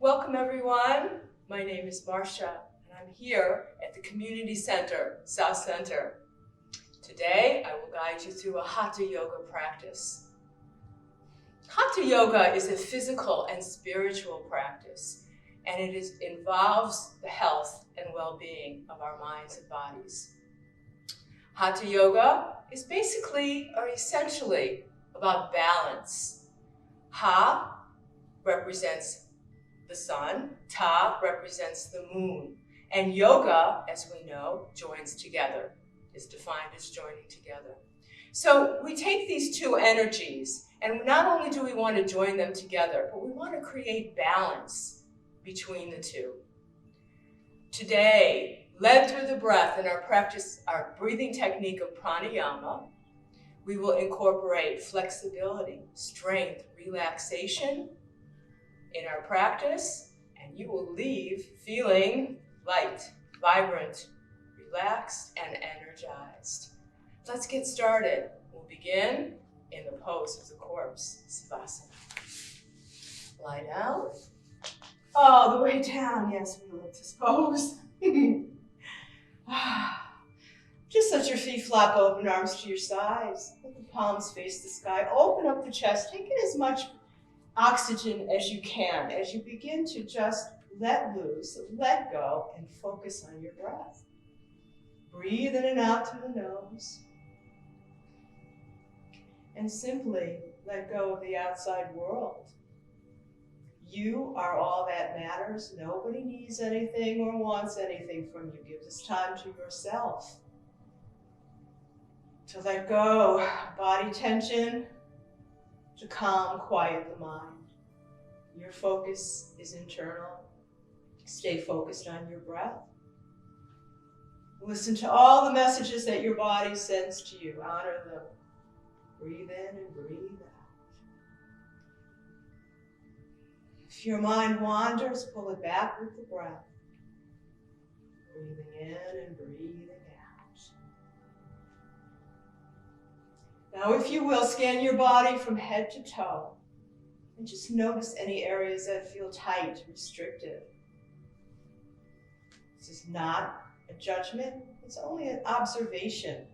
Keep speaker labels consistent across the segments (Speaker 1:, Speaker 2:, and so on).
Speaker 1: Welcome everyone. My name is Marcia and I'm here at the Community Center, South Center. Today I will guide you through a hatha yoga practice. Hatha yoga is a physical and spiritual practice, and it involves the health and well-being of our minds and bodies. Hatha yoga is basically or essentially about balance. Ha represents the sun, ta represents the moon, and yoga, as we know, joins together, is defined as joining together. So we take these two energies, and not only do we want to join them together, but we want to create balance between the two. Today, led through the breath in our breathing technique of pranayama, we will incorporate flexibility, strength, relaxation in our practice, and you will leave feeling light, vibrant, relaxed, and energized. Let's get started. We'll begin in the pose of the corpse, Savasana. Lie down. All the way down. Yes, we love this pose. Just let your feet flap open, arms to your sides. Let the palms face the sky. Open up the chest. Take in as much oxygen as you can as you begin to just let loose, let go, and focus on your breath. Breathe in and out through the nose. And simply let go of the outside world. You are all that matters. Nobody needs anything or wants anything from you. Give this time to yourself. To let go, body tension, to calm, quiet the mind. Your focus is internal. Stay focused on your breath. Listen to all the messages that your body sends to you. Honor them. Breathe in and breathe out. If your mind wanders, pull it back with the breath. Breathing in and breathing out. Now, if you will, scan your body from head to toe and just notice any areas that feel tight, restricted. This is not a judgment, it's only an observation.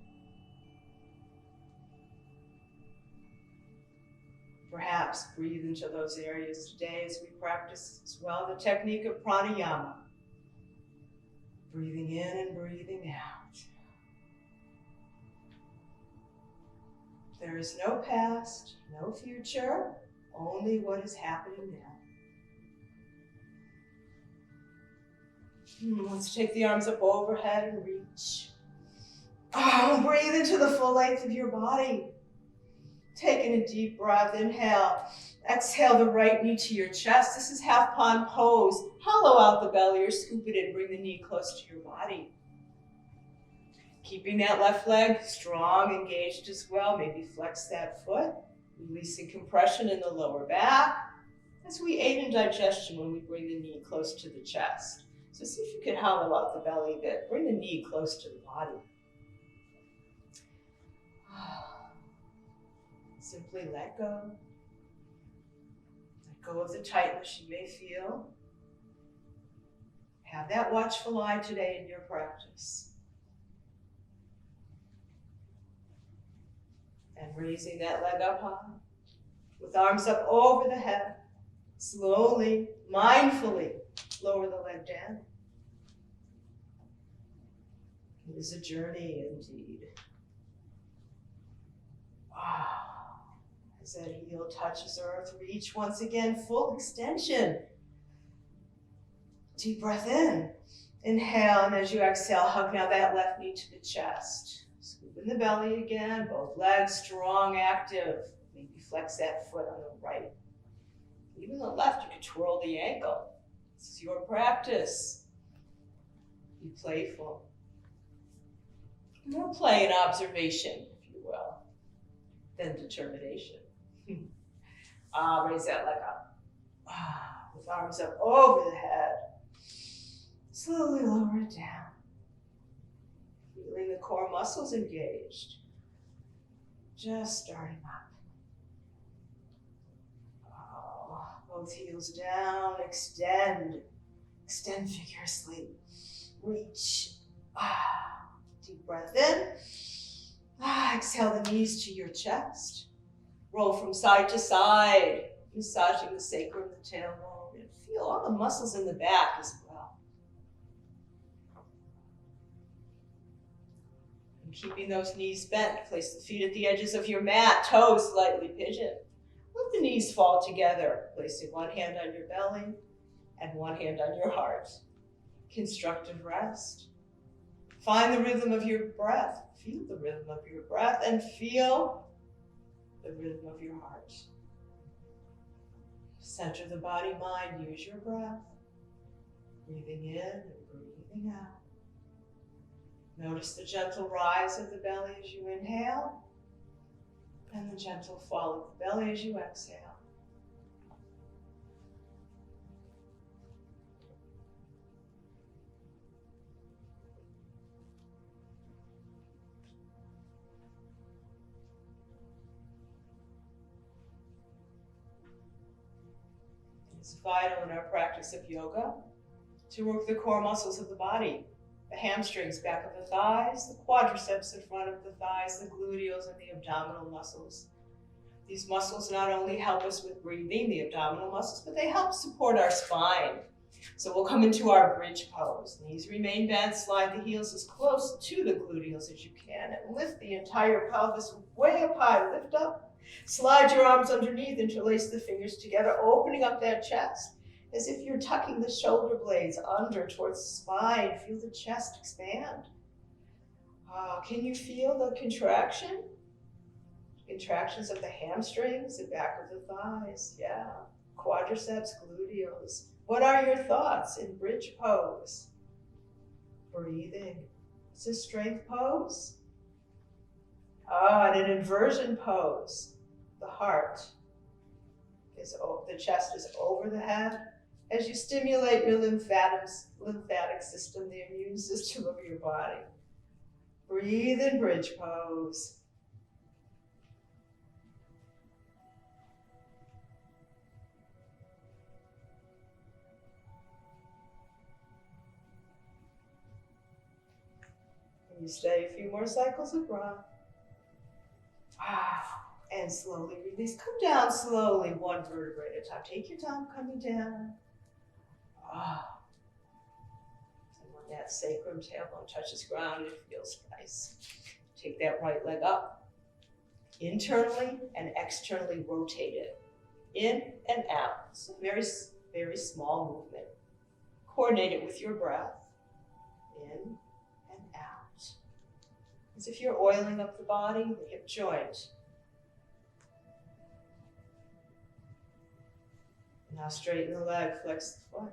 Speaker 1: Perhaps breathe into those areas today as we practice as well the technique of pranayama. Breathing in and breathing out. There is no past, no future, only what is happening now. Let's take the arms up overhead and reach. Breathe into the full length of your body. Taking a deep breath, inhale. Exhale the right knee to your chest. This is half pond pose. Hollow out the belly or scoop it in. Bring the knee close to your body. Keeping that left leg strong, engaged as well. Maybe flex that foot. Releasing compression in the lower back. As we aid in digestion when we bring the knee close to the chest. So see if you can hollow out the belly a bit. Bring the knee close to the body. Simply let go. Let go of the tightness you may feel. Have that watchful eye today in your practice. And raising that leg up high, with arms up over the head, slowly, mindfully, lower the leg down. It is a journey indeed. As that heel touches earth, reach once again, full extension. Deep breath in. Inhale, and as you exhale, hug now that left knee to the chest. Scoop in the belly again, both legs strong, active. Maybe flex that foot on the right. Even the left, you can twirl the ankle. This is your practice. Be playful. More play and observation, if you will, than determination. Raise that leg up. With arms up over the head. Slowly lower it down. Feeling the core muscles engaged. Just starting up. Both heels down, extend. Extend vigorously. Reach. Deep breath in. Exhale the knees to your chest. Roll from side to side, massaging the sacrum, the tailbone, and feel all the muscles in the back as well. And keeping those knees bent, place the feet at the edges of your mat, toes slightly pigeon. Let the knees fall together, placing one hand on your belly and one hand on your heart. Constructive rest. Find the rhythm of your breath. Feel the rhythm of your breath and feel the rhythm of your heart. Center the body, mind, use your breath. Breathing in and breathing out. Notice the gentle rise of the belly as you inhale and the gentle fall of the belly as you exhale. It's vital in our practice of yoga to work the core muscles of the body, the hamstrings, back of the thighs, the quadriceps in front of the thighs, the gluteals, and the abdominal muscles. These muscles not only help us with breathing, the abdominal muscles, but they help support our spine. So we'll come into our bridge pose. Knees remain bent, slide the heels as close to the gluteals as you can, and lift the entire pelvis way up high. Lift up. Slide your arms underneath, interlace the fingers together, opening up that chest as if you're tucking the shoulder blades under towards the spine. Feel the chest expand. Can you feel the contraction? Contractions of the hamstrings, the back of the thighs, yeah. Quadriceps, gluteals. What are your thoughts in bridge pose? Breathing. It's a strength pose. And an inversion pose. The heart is the chest is over the head. As you stimulate your lymphatic system, the immune system of your body. Breathe in bridge pose. And you stay a few more cycles of breath. And slowly release. Come down slowly, one vertebrae at a time. Take your time coming down. And when that sacrum tailbone touches ground, it feels nice. Take that right leg up. Internally and externally rotate it. In and out. It's a very, very small movement. Coordinate it with your breath. In and out. As if you're oiling up the body, the hip joint. Now straighten the leg, flex the foot.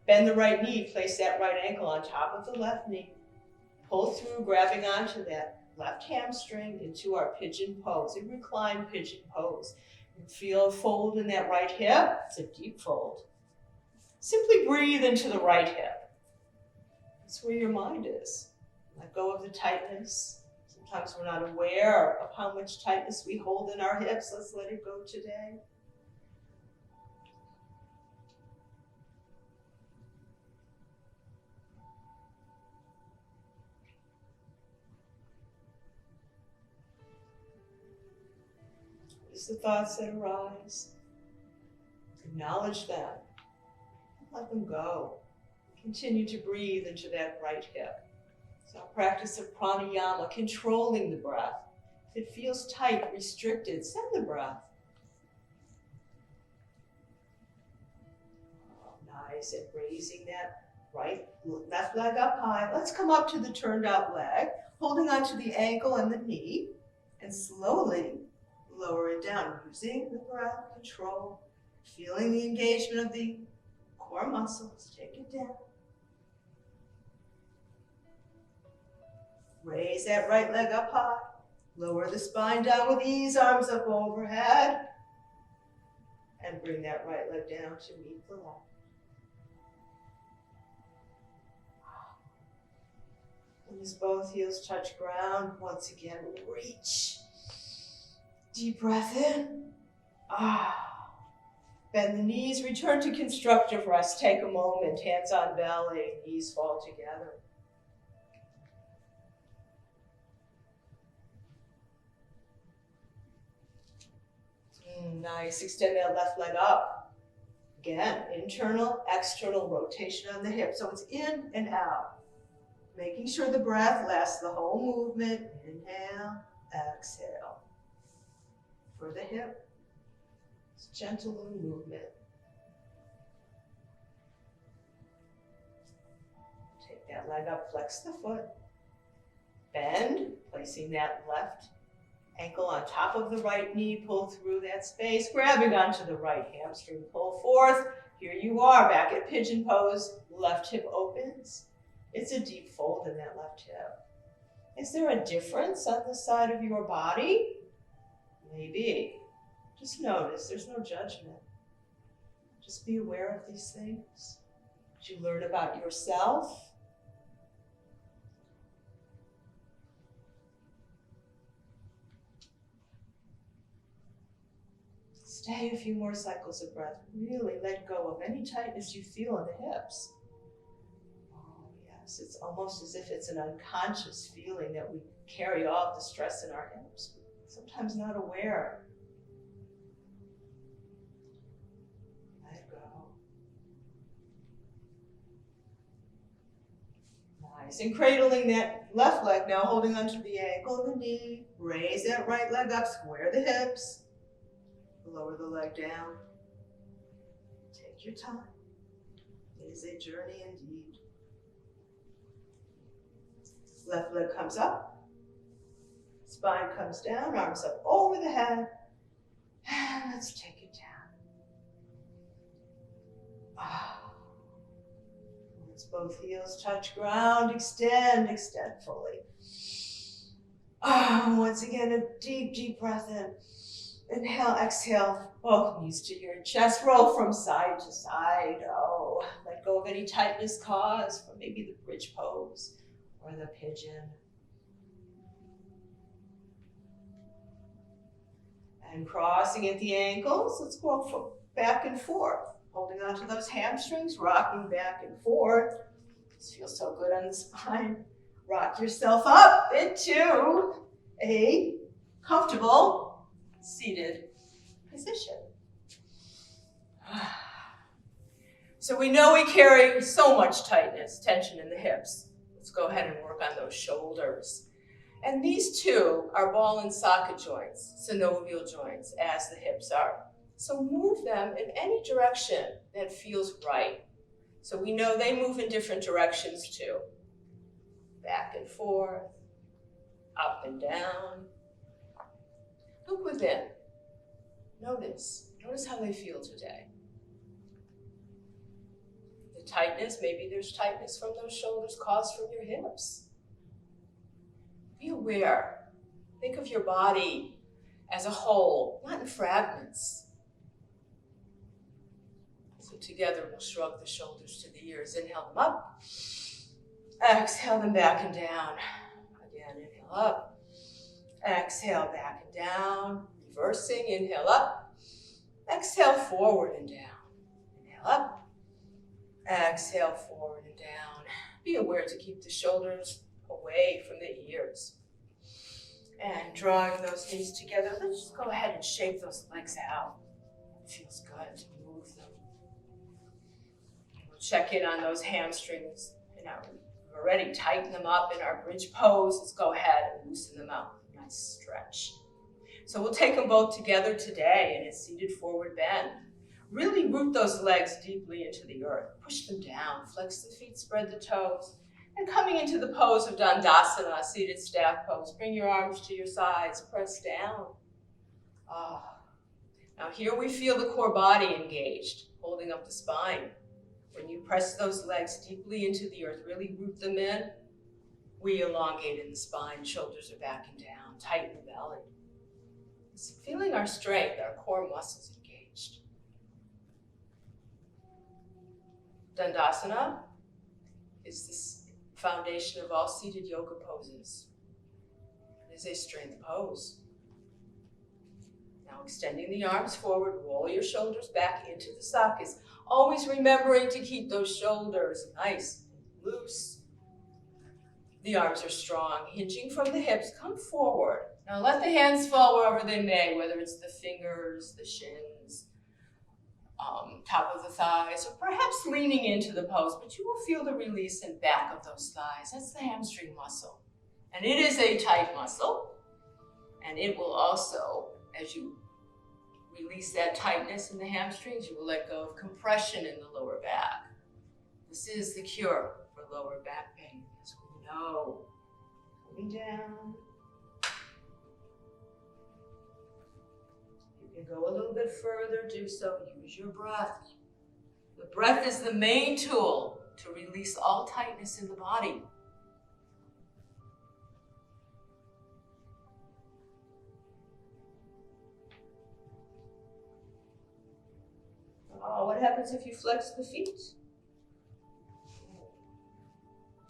Speaker 1: Bend the right knee, place that right ankle on top of the left knee. Pull through, grabbing onto that left hamstring into our pigeon pose, a reclined pigeon pose. You feel a fold in that right hip, it's a deep fold. Simply breathe into the right hip. That's where your mind is. Let go of the tightness. Sometimes we're not aware of how much tightness we hold in our hips. Let's let it go today. Notice the thoughts that arise. Acknowledge them. Let them go. Continue to breathe into that right hip. It's our practice of pranayama, controlling the breath. If it feels tight, restricted, send the breath. Nice, and raising that left leg up high. Let's come up to the turned out leg, holding onto the ankle and the knee, and slowly lower it down, using the breath control, feeling the engagement of the core muscles. Take it down. Raise that right leg up high. Lower the spine down with ease, arms up overhead. And bring that right leg down to meet the left. And as both heels touch ground, once again, reach. Deep breath in. Bend the knees, return to constructive rest. Take a moment, hands on belly, knees fall together. Nice, extend that left leg up. Again, internal, external rotation on the hip. So it's in and out. Making sure the breath lasts the whole movement. Inhale, exhale. For the hip, it's a gentle little movement. Take that leg up, flex the foot. Bend, placing that left ankle on top of the right knee, pull through that space, grabbing onto the right hamstring, pull forth. Here you are, back at pigeon pose, left hip opens. It's a deep fold in that left hip. Is there a difference on the side of your body? Maybe. Just notice, there's no judgment. Just be aware of these things. As you learn about yourself, stay a few more cycles of breath. Really let go of any tightness you feel in the hips. Oh yes, it's almost as if it's an unconscious feeling that we carry all of the stress in our hips. Sometimes not aware. Let go. Nice. And cradling that left leg now, holding onto the ankle and the knee. Raise that right leg up, square the hips. Lower the leg down. Take your time. It is a journey indeed. Left leg comes up. Spine comes down, arms up over the head. And let's take it down. Once both heels touch ground, extend fully. Once again, a deep, deep breath in. Inhale, exhale, both knees to your chest. Roll from side to side. Oh, let go of any tightness caused from maybe the bridge pose or the pigeon. And crossing at the ankles, let's go back and forth. Holding onto those hamstrings, rocking back and forth. This feels so good on the spine. Rock yourself up into a comfortable seated position. So we know we carry so much tightness, tension in the hips. Let's go ahead and work on those shoulders. And these two are ball and socket joints, synovial joints, as the hips are. So move them in any direction that feels right. So we know they move in different directions too. Back and forth, up and down. Look within. Notice how they feel today. The tightness, maybe there's tightness from those shoulders caused from your hips. Be aware. Think of your body as a whole, not in fragments. So together we'll shrug the shoulders to the ears. Inhale them up. Exhale them back and down. Again, inhale up. Exhale back and down. Reversing, inhale up. Exhale forward and down. Inhale up. Exhale forward and down. Be aware to keep the shoulders away from the ears. And drawing those knees together, let's just go ahead and shake those legs out. It feels good to move them. We'll check in on those hamstrings. We've already tightened them up in our bridge pose. Let's go ahead and loosen them out. Nice stretch. So we'll take them both together today in a seated forward bend. Really root those legs deeply into the earth. Push them down. Flex the feet, spread the toes. And coming into the pose of Dandasana, seated staff pose, bring your arms to your sides, press down. Now here we feel the core body engaged, holding up the spine. When you press those legs deeply into the earth, really root them in, we elongate in the spine, shoulders are back and down, tighten the belly. It's feeling our strength, our core muscles engaged. Dandasana is this foundation of all seated yoga poses. It is a strength pose. Now Now extending the arms forward, roll your shoulders back into the sockets. Always remembering to keep those shoulders nice and loose. The arms are strong, hinging from the hips. Come forward. Now let the hands fall wherever they may, whether it's the fingers, the shins, top of the thighs, or perhaps leaning into the pose, but you will feel the release and back of those thighs. That's the hamstring muscle. And it is a tight muscle, and it will also, as you release that tightness in the hamstrings, you will let go of compression in the lower back. This is the cure for lower back pain, as we know. Coming down. You can go a little bit further, do so, use your breath. The breath is the main tool to release all tightness in the body. Oh, what happens if you flex the feet?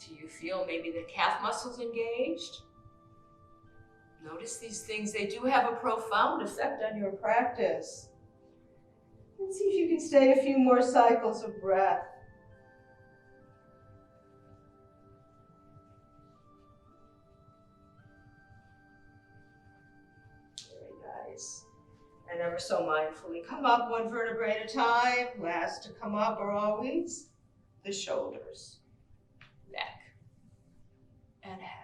Speaker 1: Do you feel maybe the calf muscles engaged? Notice these things, they do have a profound effect on your practice. Let's see if you can stay a few more cycles of breath. Very nice. And ever so mindfully, come up one vertebrae at a time. Last to come up are always the shoulders, neck, and head.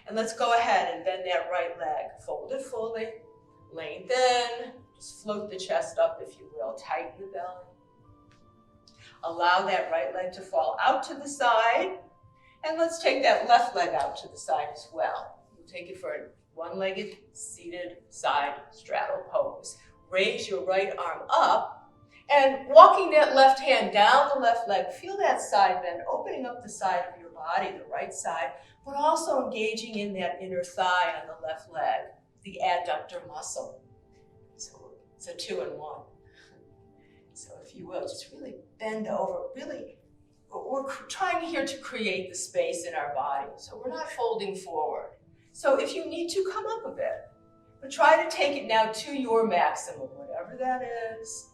Speaker 1: And let's go ahead and bend that right leg. Fold it fully, lengthen, just float the chest up if you will, tighten the belly. Allow that right leg to fall out to the side, and let's take that left leg out to the side as well. We'll take it for a one-legged seated side straddle pose. Raise your right arm up, and walking that left hand down the left leg, feel that side bend, opening up the side of your body, the right side, but also engaging in that inner thigh on the left leg, the adductor muscle. So it's a 2-in-1. So if you will, just really bend over, really, we're trying here to create the space in our body. So we're not folding forward. So if you need to, come up a bit, but try to take it now to your maximum, whatever that is.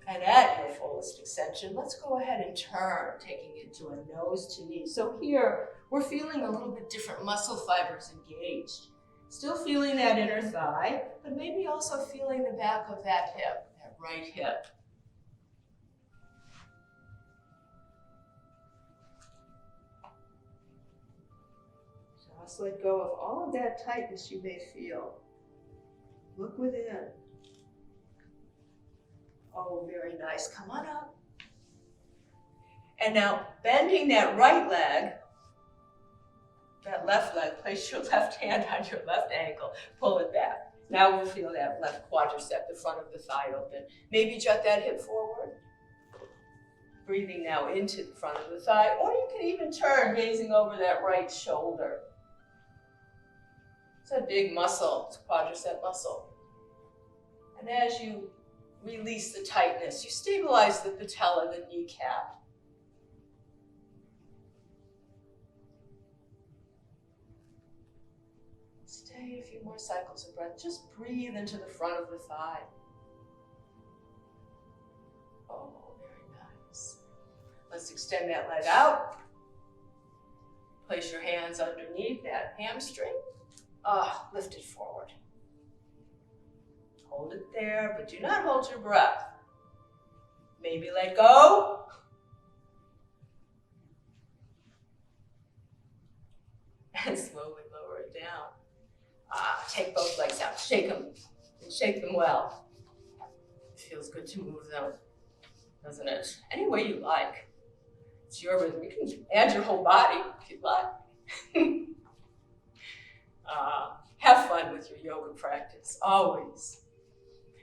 Speaker 1: And at your fullest extension, let's go ahead and turn, taking it to a nose to knee. So here, we're feeling a little bit different muscle fibers engaged. Still feeling that inner thigh, but maybe also feeling the back of that hip, that right hip. Just let go of all of that tightness you may feel. Look within. Oh, very nice. Come on up. And now, bending that right leg, that left leg, place your left hand on your left ankle, pull it back. Now we'll feel that left quadricep, the front of the thigh open. Maybe jut that hip forward. Breathing now into the front of the thigh, or you can even turn, gazing over that right shoulder. It's a big muscle, it's a quadricep muscle. And as you release the tightness, you stabilize the patella, the kneecap. Stay a few more cycles of breath. Just breathe into the front of the thigh. Oh, very nice. Let's extend that leg out. Place your hands underneath that hamstring. Lift it forward. Hold it there, but do not hold your breath. Maybe let go. And slowly lower it down. Take both legs out. Shake them. And shake them well. It feels good to move them, doesn't it? Any way you like. It's your rhythm. You can add your whole body if you'd like. Have fun with your yoga practice, always.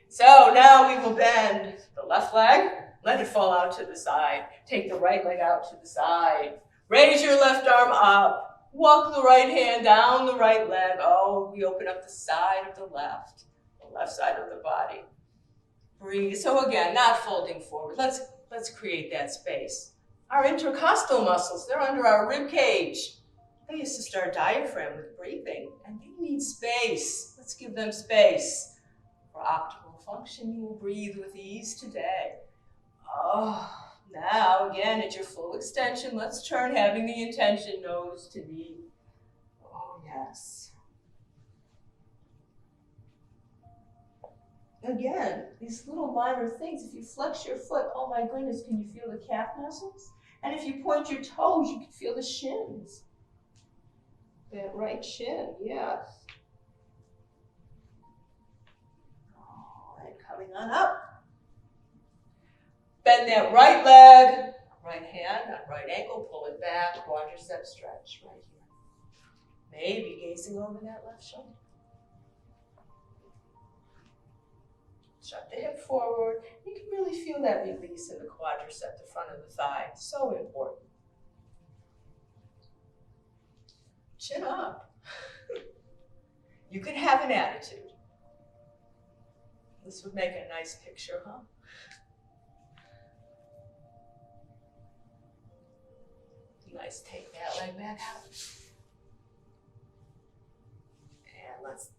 Speaker 1: So now we will bend the left leg, let it fall out to the side. Take the right leg out to the side. Raise your left arm up. Walk the right hand down the right leg. Oh, we open up the side of the left side of the body. Breathe. So again, not folding forward. Let's create that space. Our intercostal muscles, they're under our rib cage. They assist our diaphragm with breathing, and they need space. Let's give them space. For optimal function, you will breathe with ease today. Oh, now again at your full extension, let's turn, having the intention nose to knee. Oh, yes. Again, these little minor things, if you flex your foot, oh my goodness, can you feel the calf muscles? And if you point your toes, you can feel the shins. That right shin, yes. Oh, and coming on up. Bend that right leg, right hand on right ankle, pull it back, quadricep stretch right here. Maybe gazing over that left shoulder. Shut the hip forward. You can really feel that release in the quadricep, the front of the thigh. So important. Chin up. You can have an attitude. This would make a nice picture, huh? Nice, take that leg back out. And let's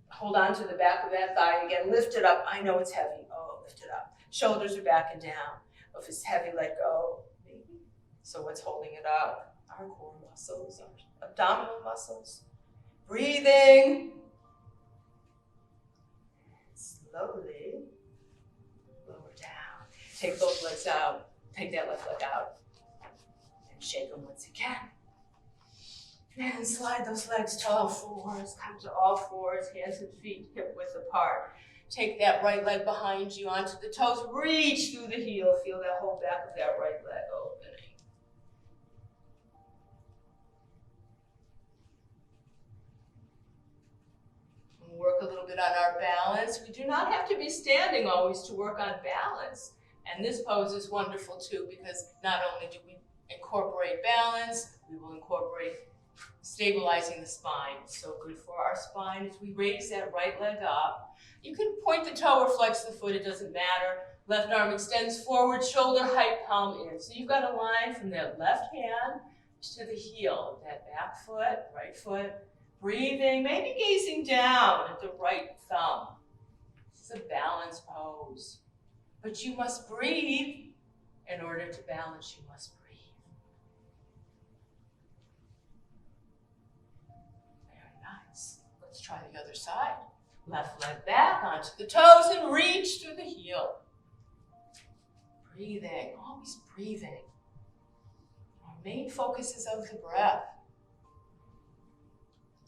Speaker 1: hold on to the back of that thigh again. Lift it up. I know it's heavy. Oh, lift it up. Shoulders are back and down. If it's heavy, let go. Maybe. So what's holding it up? Our core muscles, our abdominal muscles. Breathing. Slowly lower down. Take both legs out. Take that left leg out. And shake them once you can. And slide those legs to all fours. Come to all fours, hands and feet hip width apart. Take that right leg behind you onto the toes. Reach through the heel. Feel that whole back of that right leg opening. And work a little bit on our balance. We do not have to be standing always to work on balance. And this pose is wonderful too, because not only do we incorporate balance, we will incorporate stabilizing the spine. So good for our spine as we raise that right leg up. You can point the toe or flex the foot, it doesn't matter. Left arm extends forward, shoulder height, palm in. So you've got a line from that left hand to the heel, that back foot, right foot. Breathing, maybe gazing down at the right thumb. This is a balance pose. But you must breathe. In order to balance, you must breathe. Let's try the other side. Left leg back onto the toes and reach through the heel. Breathing, always breathing. Our main focus is of the breath.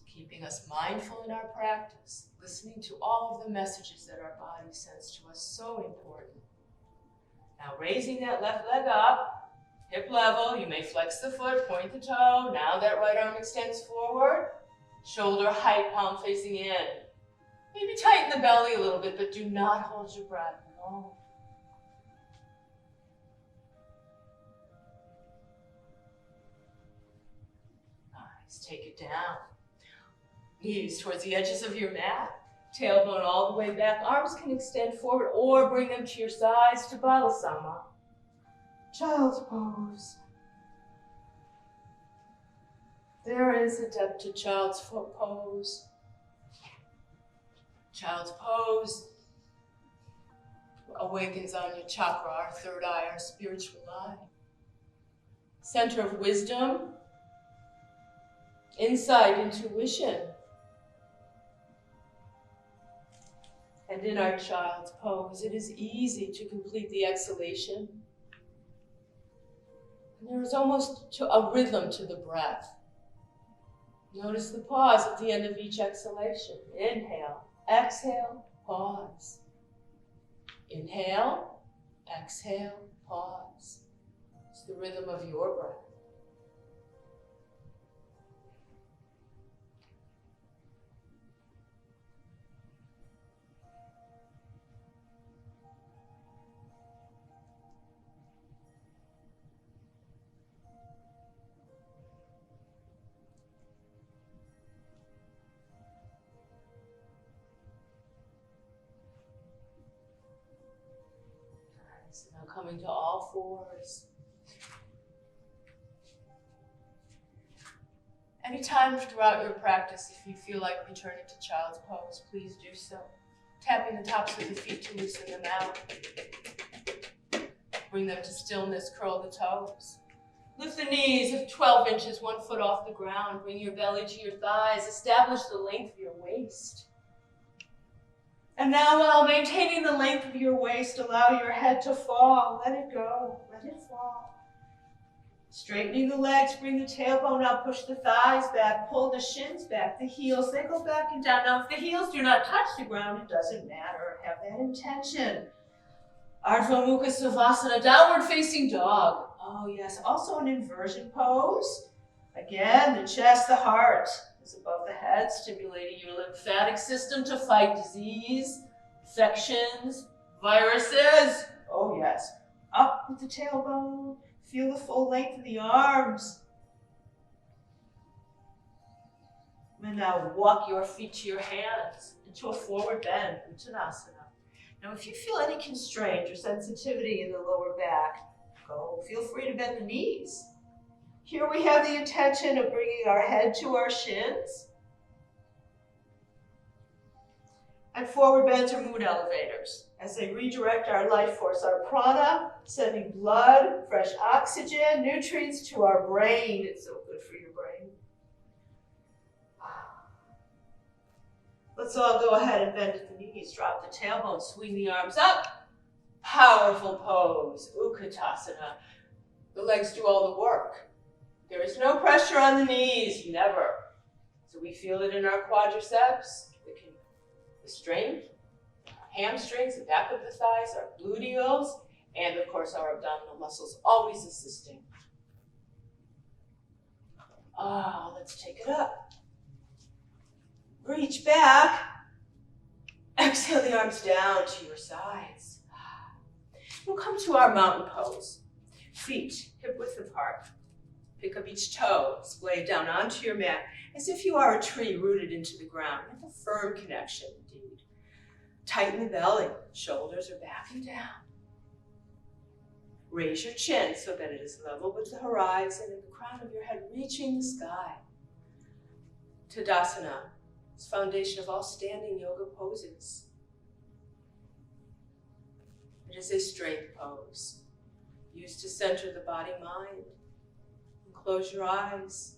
Speaker 1: Keeping us mindful in our practice, listening to all of the messages that our body sends to us, so important. Now raising that left leg up, hip level, you may flex the foot, point the toe. Now that right arm extends forward. Shoulder height, palm facing in. Maybe tighten the belly a little bit, but do not hold your breath. No. Nice. Take it down. Knees towards the edges of your mat. Tailbone all the way back. Arms can extend forward or bring them to your sides to Balasana. Child's pose. There is a depth to child's pose. Child's pose awakens Anya chakra, our third eye, our spiritual eye. Center of wisdom, insight, intuition. And in our child's pose, it is easy to complete the exhalation. And there is almost a rhythm to the breath. Notice the pause at the end of each exhalation. Inhale, exhale, pause. Inhale, exhale, pause. It's the rhythm of your breath. So now coming to all fours. Anytime throughout your practice, if you feel like returning to child's pose, please do so. Tapping the tops of the feet to loosen them out. Bring them to stillness, curl the toes. Lift the knees of 12 inches, 1 foot off the ground. Bring your belly to your thighs. Establish the length of your waist. And now, while maintaining the length of your waist, allow your head to fall. Let it go. Let it fall. Straightening the legs, bring the tailbone up, push the thighs back, pull the shins back, the heels, they go back and down. Now, if the heels do not touch the ground, it doesn't matter. Have that intention. Ardha Mukha Savasana, downward facing dog. Oh yes, also an inversion pose. Again, the chest, the heart is above the head, stimulating your lymphatic system to fight disease, infections, viruses. Oh yes, up with the tailbone. Feel the full length of the arms. And now walk your feet to your hands into a forward bend, Uttanasana. Now if you feel any constraint or sensitivity in the lower back, feel free to bend the knees. Here we have the intention of bringing our head to our shins. And forward bends are mood elevators as they redirect our life force, our prana, sending blood, fresh oxygen, nutrients to our brain. It's so good for your brain. Let's all go ahead and bend at the knees, drop the tailbone, swing the arms up. Powerful pose, Utkatasana. The legs do all the work. There is no pressure on the knees, never. So we feel it in our quadriceps, the strength, hamstrings, the back of the thighs, our gluteals, and of course our abdominal muscles, always assisting. Let's take it up. Reach back. Exhale the arms down to your sides. We'll come to our mountain pose. Feet hip width apart. Pick up each toe, splay down onto your mat, as if you are a tree rooted into the ground, with a firm connection indeed. Tighten the belly, shoulders are back and down. Raise your chin so that it is level with the horizon and the crown of your head reaching the sky. Tadasana is foundation of all standing yoga poses. It is a strength pose, used to center the body-mind. Close your eyes.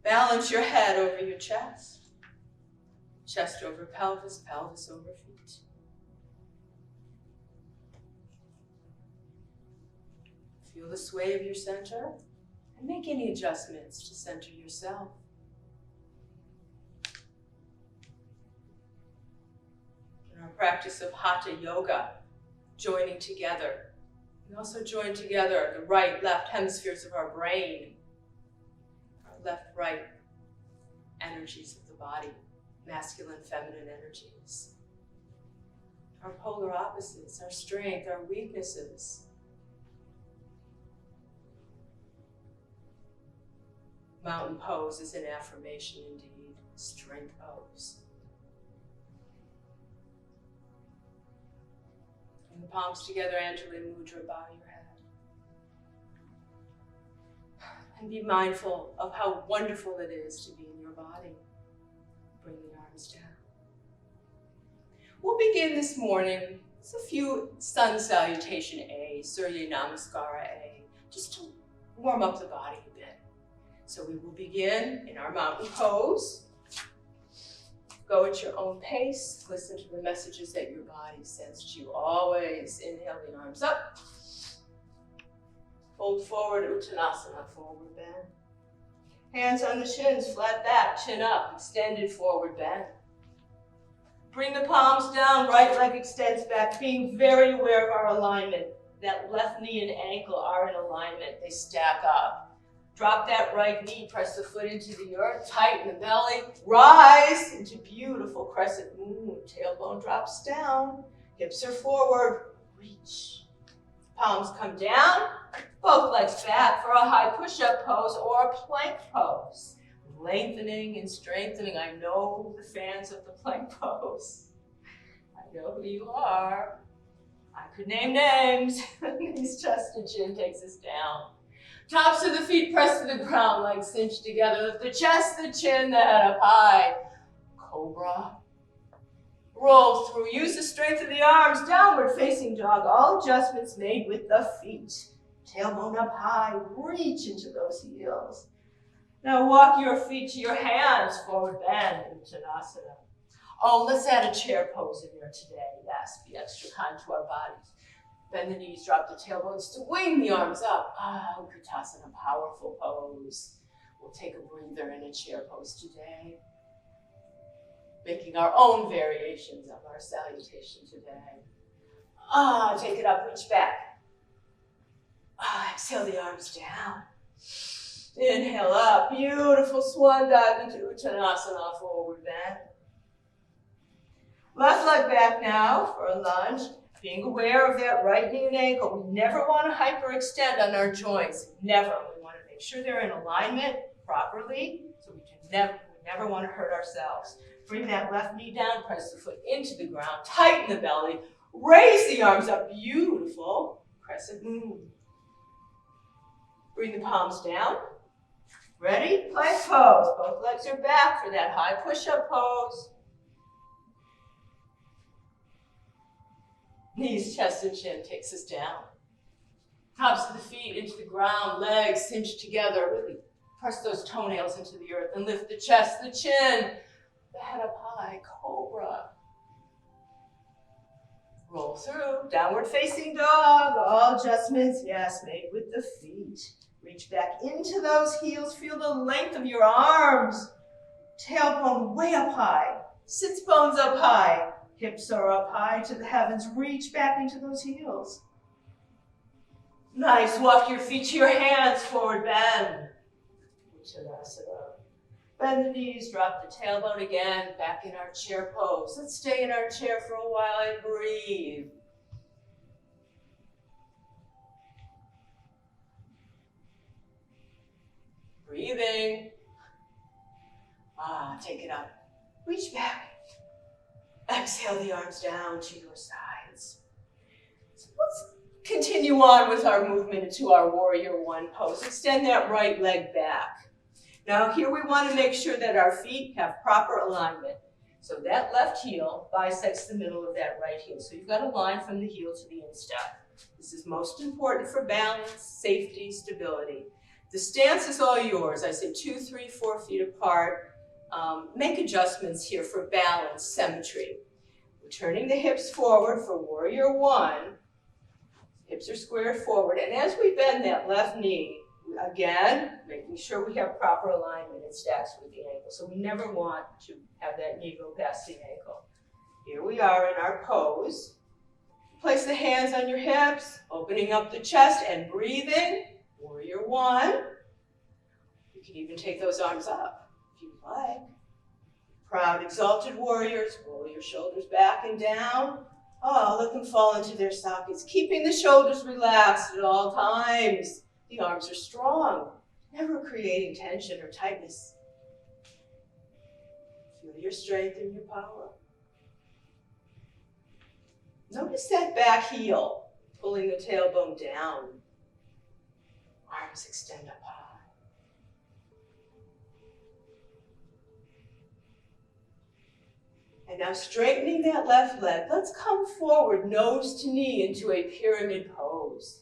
Speaker 1: Balance your head over your chest. Chest over pelvis, pelvis over feet. Feel the sway of your center and make any adjustments to center yourself. In our practice of hatha yoga, joining together, we also join together the right, left hemispheres of our brain, our left, right energies of the body, masculine, feminine energies, our polar opposites, our strength, our weaknesses. Mountain pose is an affirmation indeed, strength pose. Bring the palms together, Anjali Mudra, bow your head. And be mindful of how wonderful it is to be in your body. Bring the arms down. We'll begin this morning with a few sun salutation A, Surya Namaskara A, just to warm up the body a bit. So we will begin in our mountain pose. Go at your own pace. Listen to the messages that your body sends to you. Always inhale the arms up. Fold forward, Uttanasana, forward bend. Hands on the shins, flat back, chin up, extended forward bend. Bring the palms down, right leg extends back, being very aware of our alignment. That left knee and ankle are in alignment, they stack up. Drop that right knee, press the foot into the earth, tighten the belly, rise into beautiful crescent moon. Tailbone drops down, hips are forward, reach. Palms come down, both legs back for a high push-up pose or a plank pose. Lengthening and strengthening. I know the fans of the plank pose. I know who you are. I could name names. Knees, chest, and chin takes us down. Tops of the feet pressed to the ground, legs cinched together. Lift the chest, the chin, the head up high. Cobra. Roll through. Use the strength of the arms. Downward facing dog. All adjustments made with the feet. Tailbone up high. Reach into those heels. Now walk your feet to your hands. Forward bend. Uttanasana. Oh, let's add a chair pose in there today. Yes, be extra kind to our bodies. Bend the knees, drop the tailbones, swing the arms up. Uttanasana, powerful pose. We'll take a breather in a chair pose today. Making our own variations of our salutation today. Take it up, reach back. Exhale the arms down. Inhale up, beautiful swan dive into Uttanasana, forward bend. Left leg back now for a lunge. Being aware of that right knee and ankle. We never want to hyperextend on our joints. Never. We want to make sure they're in alignment properly, so we never want to hurt ourselves. Bring that left knee down, press the foot into the ground, tighten the belly, raise the arms up, beautiful. Crescent moon. Bring the palms down. Ready? Plank pose. Both legs are back for that high push-up pose. Knees, chest, and chin takes us down. Tops of the feet into the ground, legs cinched together. Really press those toenails into the earth and lift the chest, the chin, the head up high, cobra. Roll through, downward facing dog. All adjustments, yes, made with the feet. Reach back into those heels. Feel the length of your arms. Tailbone way up high. Sits bones up high. Hips are up high to the heavens. Reach back into those heels. Nice. Walk your feet to your hands. Forward bend. Uttanasana. Bend the knees. Drop the tailbone again. Back in our chair pose. Let's stay in our chair for a while and breathe. Breathing. Take it up. Reach back. Exhale the arms down to your sides. So let's continue on with our movement into our warrior one pose. Extend that right leg back. Now here we want to make sure that our feet have proper alignment. So that left heel bisects the middle of that right heel. So you've got a line from the heel to the instep. This is most important for balance, safety, stability. The stance is all yours. I say 2, 3, 4 feet apart. Make adjustments here for balance, symmetry. We're turning the hips forward for warrior one. Hips are squared forward. And as we bend that left knee, again, making sure we have proper alignment, it stacks with the ankle. So we never want to have that knee go past the ankle. Here we are in our pose. Place the hands on your hips, opening up the chest and breathing. Warrior one. You can even take those arms up if you like. Proud, exalted warriors. Roll your shoulders back and down. Let them fall into their sockets. Keeping the shoulders relaxed at all times. The arms are strong, never creating tension or tightness. Feel your strength and your power. Notice that back heel, pulling the tailbone down. Arms extend up high. And now straightening that left leg, let's come forward, nose to knee, into a pyramid pose.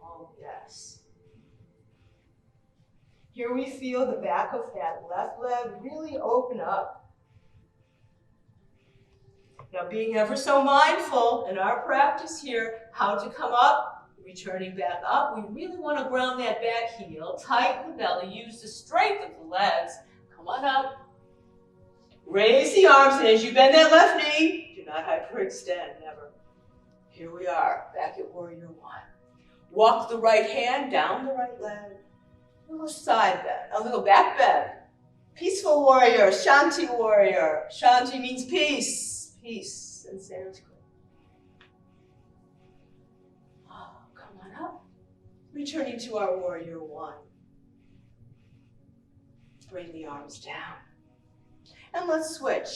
Speaker 1: Oh, yes. Here we feel the back of that left leg really open up. Now being ever so mindful in our practice here, how to come up, returning back up. We really want to ground that back heel, tighten the belly, use the strength of the legs. Come on up. Raise the arms, and as you bend that left knee, do not hyperextend, never. Here we are, back at warrior one. Walk the right hand down the right leg. A little side bend, a little back bend. Peaceful warrior, Shanti warrior. Shanti means peace, peace in Sanskrit. Come on up. Returning to our warrior one. Bring the arms down. And let's switch.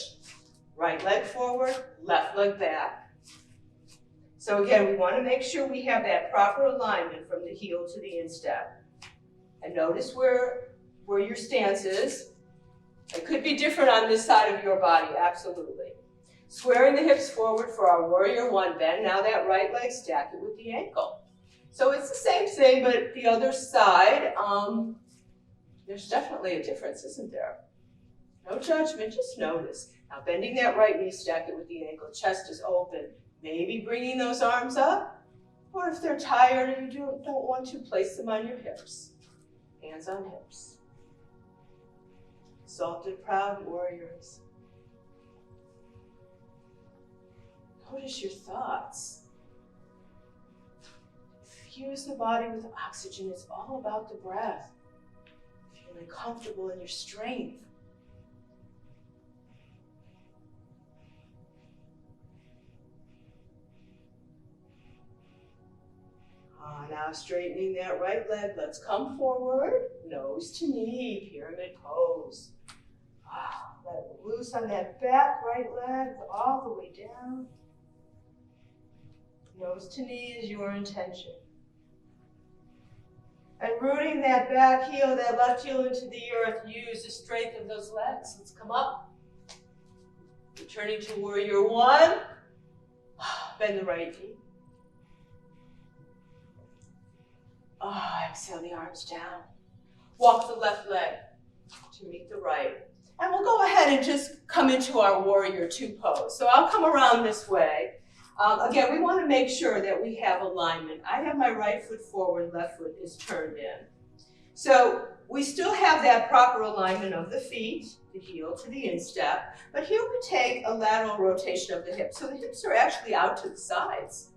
Speaker 1: Right leg forward, left leg back. So again, we want to make sure we have that proper alignment from the heel to the instep. And notice where your stance is. It could be different on this side of your body, absolutely. Squaring the hips forward for our warrior one bend. Now that right leg, stack it with the ankle. So it's the same thing, but the other side, there's definitely a difference, isn't there? No judgment, just notice. Now bending that right knee, stack it with the ankle, chest is open. Maybe bringing those arms up, or if they're tired and you don't want to, place them on your hips. Hands on hips. Exalted, proud warriors. Notice your thoughts. Fuse the body with oxygen. It's all about the breath. Feeling comfortable in your strength. Now straightening that right leg. Let's come forward. Nose to knee. Pyramid pose. Let it loose on that back right leg all the way down. Nose to knee is your intention. And rooting that back heel, that left heel into the earth, use the strength of those legs. Let's come up. Returning to warrior one. Bend the right knee. Exhale the arms down. Walk the left leg to meet the right. And we'll go ahead and just come into our warrior two pose. So I'll come around this way. Again, we want to make sure that we have alignment. I have my right foot forward, left foot is turned in. So we still have that proper alignment of the feet, the heel to the instep, but here we take a lateral rotation of the hips. So the hips are actually out to the sides.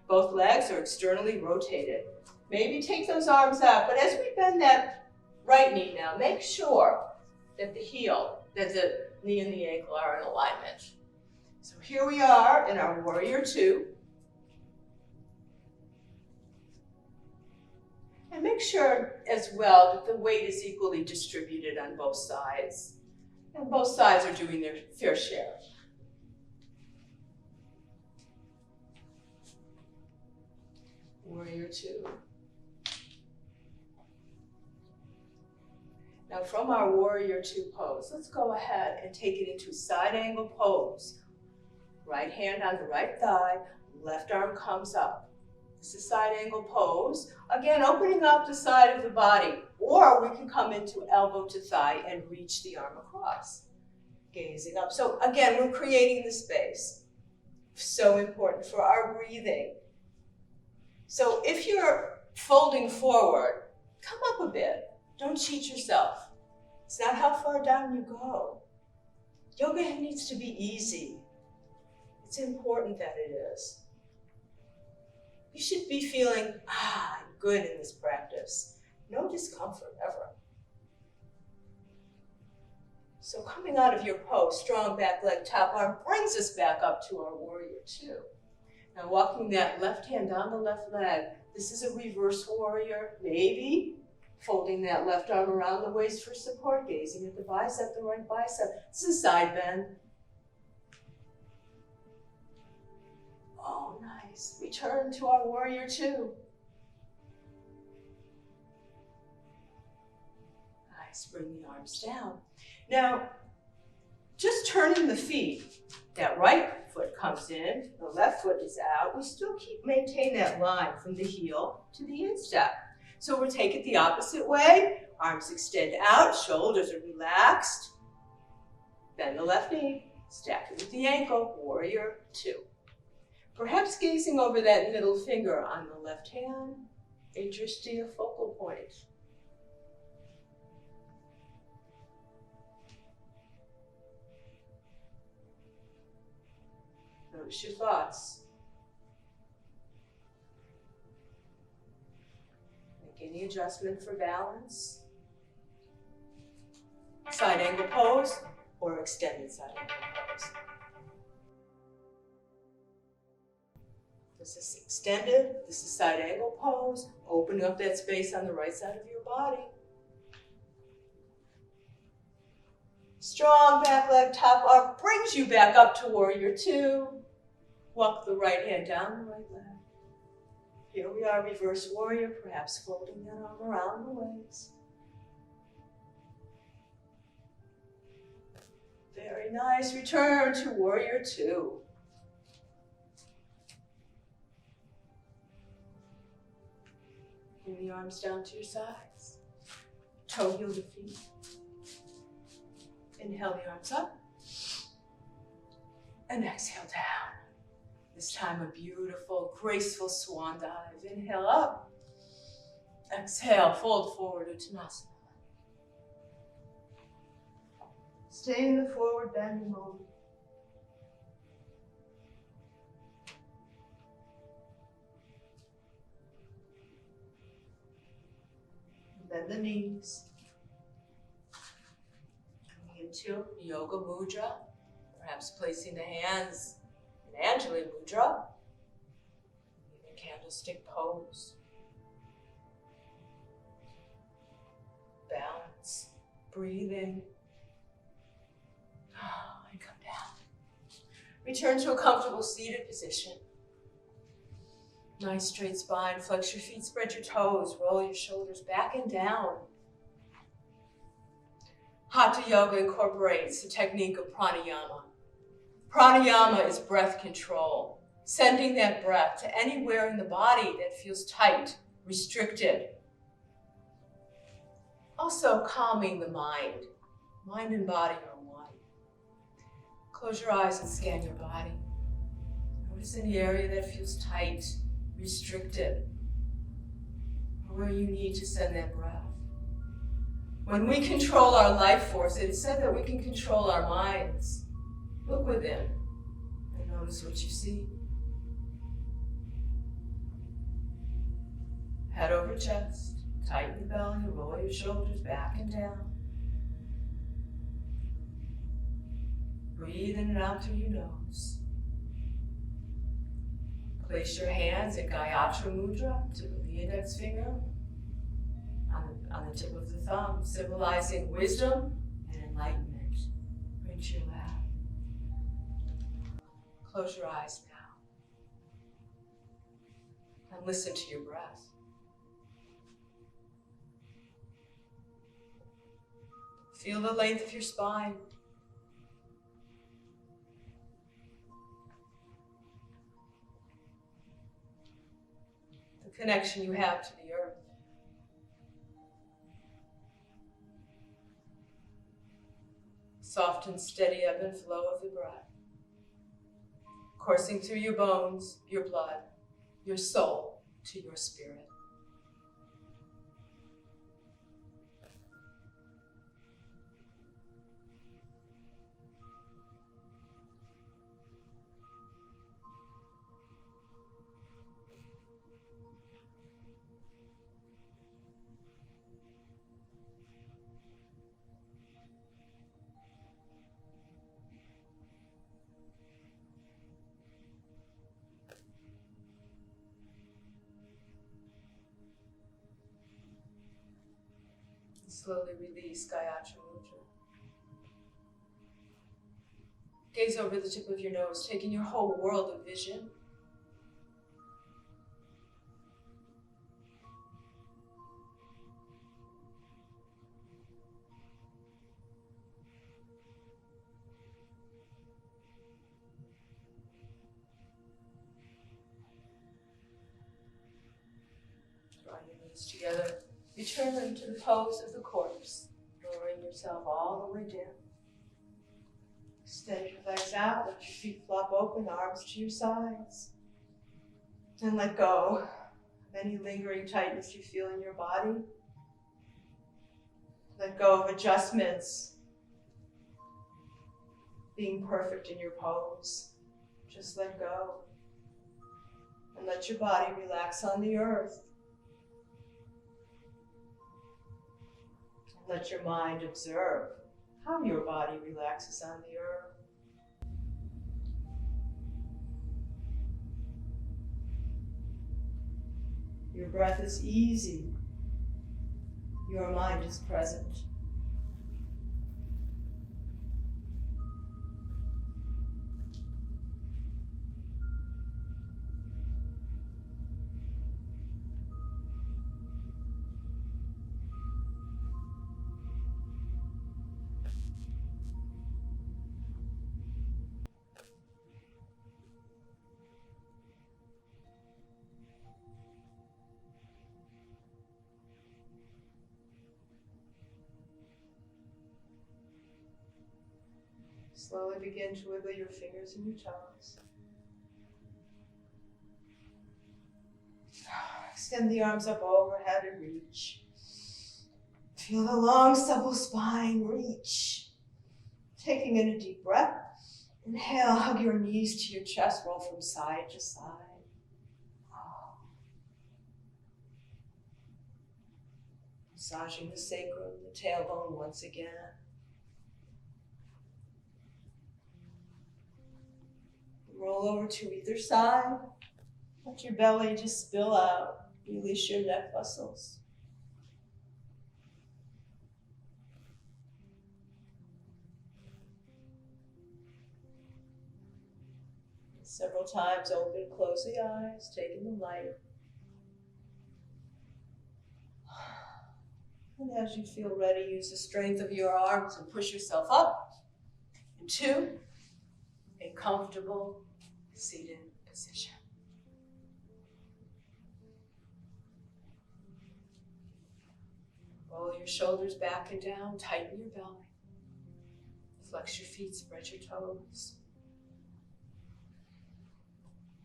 Speaker 1: Both legs are externally rotated. Maybe take those arms out, but as we bend that right knee now, make sure that the heel, that the knee and the ankle are in alignment. So here we are in our warrior two. And make sure as well that the weight is equally distributed on both sides. And both sides are doing their fair share. Warrior two. Now from our warrior two pose, let's go ahead and take it into side angle pose. Right hand on the right thigh, left arm comes up. This is side angle pose. Again, opening up the side of the body, or we can come into elbow to thigh and reach the arm across. Gazing up. So again, we're creating the space. So important for our breathing. So if you're folding forward, come up a bit. Don't cheat yourself. It's not how far down you go. Yoga needs to be easy. It's important that it is. You should be feeling, I'm good in this practice. No discomfort ever. So coming out of your pose, strong back leg, top arm, brings us back up to our warrior two. Now walking that left hand down the left leg. This is a reverse warrior, maybe. Folding that left arm around the waist for support, gazing at the bicep, the right bicep. This is a side bend. Oh, nice. Return to our warrior two. Nice, bring the arms down. Now, just turning the feet, that right foot comes in, the left foot is out. We still maintain that line from the heel to the instep. So we'll take it the opposite way. Arms extend out, shoulders are relaxed. Bend the left knee, stack it with the ankle, warrior two. Perhaps gazing over that middle finger on the left hand, a drishti, a focal point. Notice your thoughts. Any adjustment for balance, side angle pose, or extended side angle pose. This is extended, this is side angle pose, opening up that space on the right side of your body. Strong back leg, top arm brings you back up to warrior two. Walk the right hand down the right leg. Here we are, reverse warrior, perhaps folding that arm around the legs. Very nice. Return to warrior two. Bring the arms down to your sides. Toe heel the feet. Inhale the arms up. And exhale down. This time a beautiful, graceful swan dive. Inhale up. Exhale, fold forward, Uttanasana. Stay in the forward bending moment. Bend the knees. Coming into Yoga Mudra, perhaps placing the hands in Anjali Mudra, in a candlestick pose. Balance, breathing. And come down. Return to a comfortable seated position. Nice straight spine, flex your feet, spread your toes, roll your shoulders back and down. Hatha Yoga incorporates the technique of pranayama. Pranayama is breath control, sending that breath to anywhere in the body that feels tight, restricted. Also calming the mind. Mind and body are one. Close your eyes and scan your body. Notice any area that feels tight, restricted, or where you need to send that breath. When we control our life force, it is said that we can control our minds. Look within and notice what you see. Head over chest, tighten the belly, roll your shoulders back and down. Breathe in and out through your nose. Place your hands in Gayatri Mudra, tip of the index finger, on the tip of the thumb, symbolizing wisdom and enlightenment. Bring to your lap. Close your eyes now. And listen to your breath. Feel the length of your spine. The connection you have to the earth. Soft and steady ebb and flow of the breath, coursing through your bones, your blood, your soul to your spirit. Slowly release Gayatri Mudra. Gaze over the tip of your nose, taking your whole world of vision. Draw your knees together. Return them to the pose of the corpse, lowering yourself all the way down. Extend your legs out, let your feet flop open, arms to your sides. And let go of any lingering tightness you feel in your body. Let go of adjustments, being perfect in your pose. Just let go. And let your body relax on the earth. Let your mind observe how your body relaxes on the earth. Your breath is easy. Your mind is present. Slowly begin to wiggle your fingers and your toes. Extend the arms up overhead and reach. Feel the long, supple spine reach. Taking in a deep breath. Inhale, hug your knees to your chest, roll from side to side. Massaging the sacrum, the tailbone once again. Roll over to either side. Let your belly just spill out. Release your neck muscles. Several times open, close the eyes, take in the light. And as you feel ready, use the strength of your arms and push yourself up into a comfortable seated position. Roll your shoulders back and down, tighten your belly. Flex your feet, spread your toes.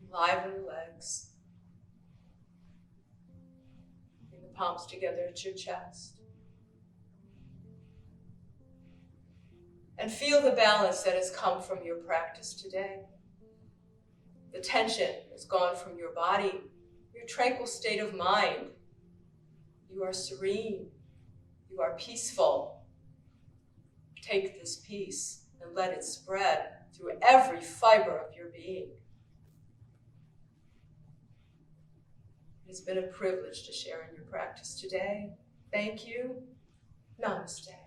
Speaker 1: Enliven the legs. Bring the palms together at your chest. And feel the balance that has come from your practice today. The tension is gone from your body, your tranquil state of mind. You are serene. You are peaceful. Take this peace and let it spread through every fiber of your being. It has been a privilege to share in your practice today. Thank you. Namaste.